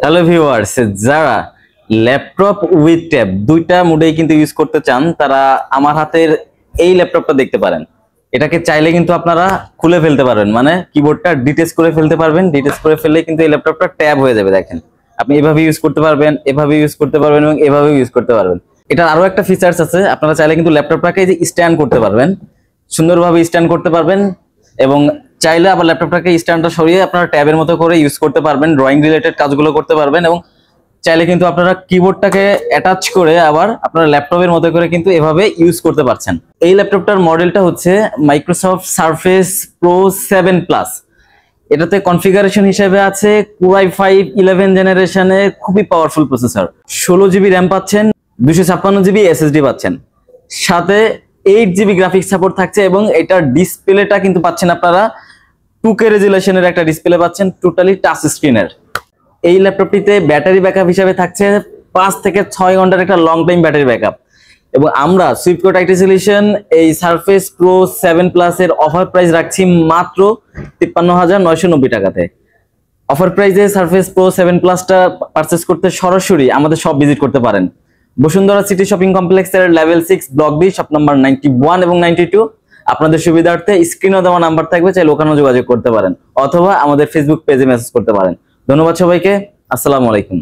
Hello viewers, যারা laptop with tab দুইটা মোডেই কিন্তু ইউজ করতে চান তারা আমার হাতের এই ল্যাপটপটা দেখতে পারেন। এটাকে চাইলে কিন্তু আপনারা খুলে ফেলতে পারবেন, মানে কিবোর্ডটা ডিটেচ করে ফেলতে পারবেন। ডিটেচ করে ফেললে কিন্তু এই ল্যাপটপটা ট্যাব হয়ে যাবে। দেখেন, আপনি এভাবে ইউজ করতে পারবেন, এভাবে ইউজ করতে পারবেন এবং এভাবে ইউজ করতে পারবেন। এটার আরো একটা ফিচার্স আছে, আপনারা চাইলে কিন্তু ল্যাপটপটাকে যে স্ট্যান্ড করতে পারবেন, সুন্দরভাবে স্ট্যান্ড করতে পারবেন এবং চাইলে আবার ল্যাপটপটাকে স্ট্যান্ডটা সরিয়ে আপনারা ট্যাবের মতো করে ইউজ করতে পারবেন, ড্রয়িং রিলেটেড কাজগুলো করতে পারবেন। এবং চাইলে কিন্তু আপনারা কিবোর্ডটাকে অ্যাটাচ করে আবার আপনারা ল্যাপটপের মতো করে কিন্তু এভাবে ইউজ করতে পারছেন। এই ল্যাপটপটার মডেলটা হচ্ছে মাইক্রোসফট সারফেস প্রো 7 প্লাস। এটাতে কনফিগারেশন হিসেবে আছে Core i5 11 জেনারেশনের খুবই পাওয়ারফুল প্রসেসর, 16 GB র্যাম পাচ্ছেন, 256 GB SSD পাচ্ছেন, সাথে 8 GB গ্রাফিক্স সাপোর্ট থাকছে এবং এটার ডিসপ্লেটা কিন্তু পাচ্ছেন আপনারা 2K রেজুলেশনের একটা ডিসপ্লে পাচ্ছেন, টোটালি টাচ স্ক্রিনের। এই ল্যাপটপটিতে ব্যাটারি ব্যাকআপ হিসেবে থাকছে 5 থেকে 6 ঘন্টার একটা লং টাইম ব্যাটারি ব্যাকআপ। এবং আমরা সুইফটকোট আইটি সলিউশন এই সারফেস প্রো 7 প্লাস এর অফার প্রাইস রাখছি মাত্র 53,990 টাকাতে। অফার প্রাইসে সারফেস প্রো 7 প্লাসটা পারচেজ করতে সরাসরি আমাদের শপ ভিজিট করতে পারেন। বসুন্ধরা সিটি শপিং কমপ্লেক্সের level 6 block B, shop number 91 এবং 92। আপনাদের সুবিধার্থে স্ক্রিনে দেওয়া নাম্বার থাকবে, চাইলে ওখানেও যোগাযোগ করতে পারেন অথবা আমাদের ফেসবুক পেজে মেসেজ করতে পারেন। ধন্যবাদ সবাইকে, আসসালামু আলাইকুম।